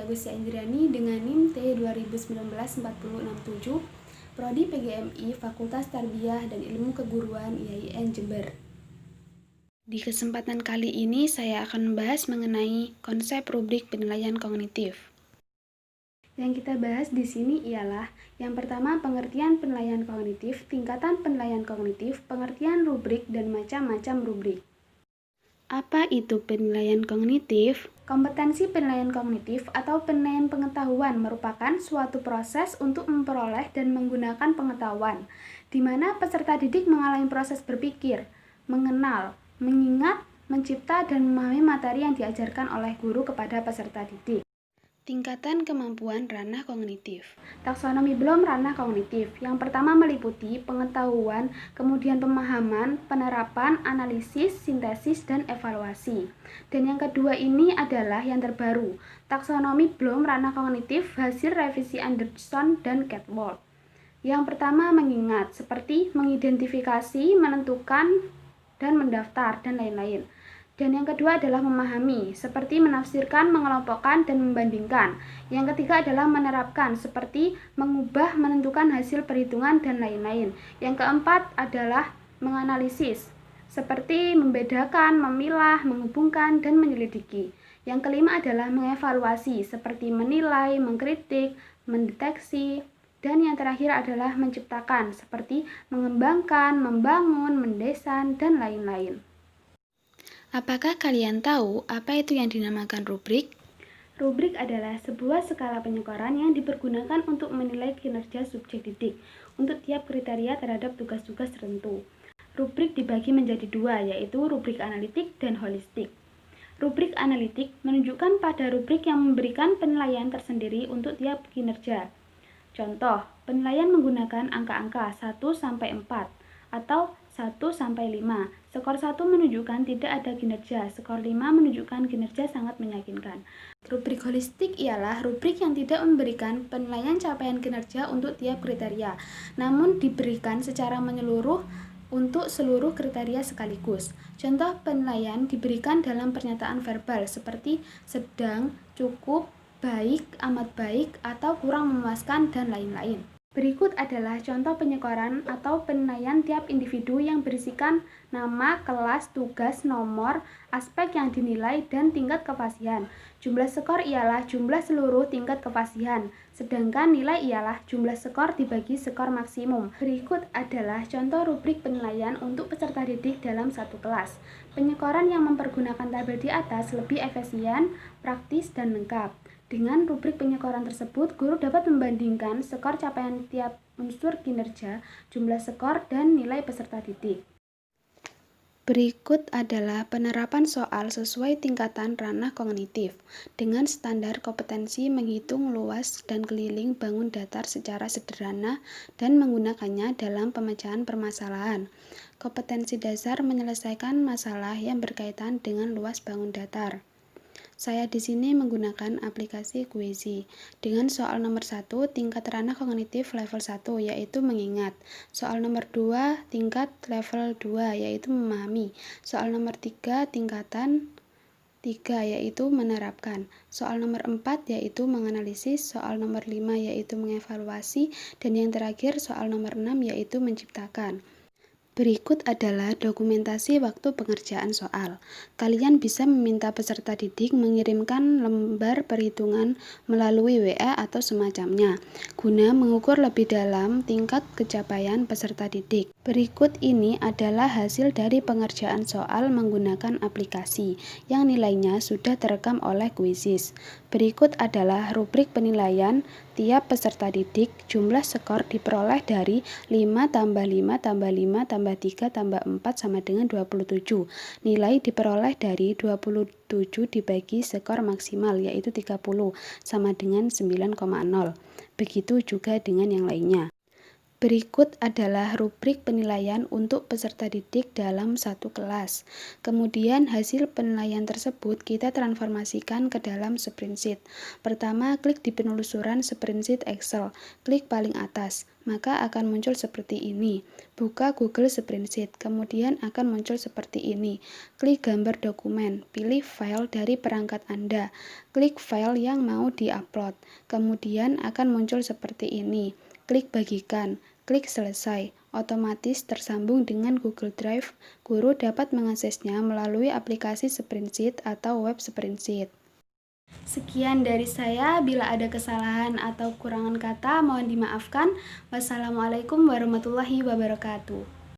Agustia Indrani dengan NIM T20194067, Prodi PGMI Fakultas Tarbiyah dan Ilmu Keguruan IAIN Jember. Di kesempatan kali ini saya akan membahas mengenai konsep rubrik penilaian kognitif. Yang kita bahas di sini ialah yang pertama pengertian penilaian kognitif, tingkatan penilaian kognitif, pengertian rubrik, dan macam-macam rubrik. Apa itu penilaian kognitif? Kompetensi penilaian kognitif atau penilaian pengetahuan merupakan suatu proses untuk memperoleh dan menggunakan pengetahuan, di mana peserta didik mengalami proses berpikir, mengenal, mengingat, mencipta, dan memahami materi yang diajarkan oleh guru kepada peserta didik. Tingkatan kemampuan ranah kognitif. Taksonomi Bloom ranah kognitif. Yang pertama meliputi pengetahuan, kemudian pemahaman, penerapan, analisis, sintesis, dan evaluasi. Dan yang kedua ini adalah yang terbaru. Taksonomi Bloom ranah kognitif hasil revisi Anderson dan Catwalk. Yang pertama mengingat, seperti mengidentifikasi, menentukan, dan mendaftar, dan lain-lain. Dan yang kedua adalah memahami, seperti menafsirkan, mengelompokkan, dan membandingkan. Yang ketiga adalah menerapkan, seperti mengubah, menentukan hasil perhitungan, dan lain-lain. Yang keempat adalah menganalisis, seperti membedakan, memilah, menghubungkan, dan menyelidiki. Yang kelima adalah mengevaluasi, seperti menilai, mengkritik, mendeteksi. Dan yang terakhir adalah menciptakan, seperti mengembangkan, membangun, mendesain, dan lain-lain. Apakah kalian tahu apa itu yang dinamakan rubrik? Rubrik adalah sebuah skala penyekoran yang dipergunakan untuk menilai kinerja subjek didik untuk tiap kriteria terhadap tugas-tugas tertentu. Rubrik dibagi menjadi dua, yaitu rubrik analitik dan holistik. Rubrik analitik menunjukkan pada rubrik yang memberikan penilaian tersendiri untuk tiap kinerja. Contoh, penilaian menggunakan angka-angka 1-4 atau 1-5. Skor 1 menunjukkan tidak ada kinerja, skor 5 menunjukkan kinerja sangat meyakinkan. Rubrik holistik ialah rubrik yang tidak memberikan penilaian capaian kinerja untuk tiap kriteria, namun diberikan secara menyeluruh untuk seluruh kriteria sekaligus. Contoh penilaian diberikan dalam pernyataan verbal seperti sedang, cukup, baik, amat baik, atau kurang memuaskan, dan lain-lain. Berikut adalah contoh penyekoran atau penilaian tiap individu yang berisikan nama, kelas, tugas, nomor, aspek yang dinilai, dan tingkat kefasihan. Jumlah skor ialah jumlah seluruh tingkat kefasihan, sedangkan nilai ialah jumlah skor dibagi skor maksimum. Berikut adalah contoh rubrik penilaian untuk peserta didik dalam satu kelas. Penyekoran yang mempergunakan tabel di atas lebih efisien, praktis, dan lengkap. Dengan rubrik penyekoran tersebut, guru dapat membandingkan skor capaian tiap unsur kinerja, jumlah skor, dan nilai peserta didik. Berikut adalah penerapan soal sesuai tingkatan ranah kognitif dengan standar kompetensi menghitung luas dan keliling bangun datar secara sederhana dan menggunakannya dalam pemecahan permasalahan. Kompetensi dasar menyelesaikan masalah yang berkaitan dengan luas bangun datar. Saya di sini menggunakan aplikasi Quizy. Dengan soal nomor 1, tingkat ranah kognitif level 1, yaitu mengingat. Soal nomor 2, tingkat level 2, yaitu memahami. Soal nomor 3, tingkatan 3, yaitu menerapkan. Soal nomor 4, yaitu menganalisis. Soal nomor 5, yaitu mengevaluasi. Dan yang terakhir, soal nomor 6, yaitu menciptakan. Berikut adalah dokumentasi waktu pengerjaan soal. Kalian bisa meminta peserta didik mengirimkan lembar perhitungan melalui WA atau semacamnya, guna mengukur lebih dalam tingkat kecapaian peserta didik. Berikut ini adalah hasil dari pengerjaan soal menggunakan aplikasi, yang nilainya sudah terekam oleh Quizizz. Berikut adalah rubrik penilaian tiap peserta didik. Jumlah skor diperoleh dari 5 tambah 5 tambah 5 tambah 3 tambah 4 sama dengan 27. Nilai diperoleh dari 27 dibagi skor maksimal, yaitu 30, sama dengan 9,0. Begitu juga dengan yang lainnya. Berikut adalah rubrik penilaian untuk peserta didik dalam satu kelas. Kemudian hasil penilaian tersebut kita transformasikan ke dalam spreadsheet. Pertama, klik di penelusuran spreadsheet Excel, klik paling atas, maka akan muncul seperti ini. Buka Google Spreadsheet, kemudian akan muncul seperti ini. Klik gambar dokumen, pilih file dari perangkat Anda, klik file yang mau di-upload, kemudian akan muncul seperti ini. Klik bagikan, klik selesai, otomatis tersambung dengan Google Drive. Guru dapat mengaksesnya melalui aplikasi Spreadsheet atau web Spreadsheet. Sekian dari saya, bila ada kesalahan atau kurangan kata mohon dimaafkan. Wassalamualaikum warahmatullahi wabarakatuh.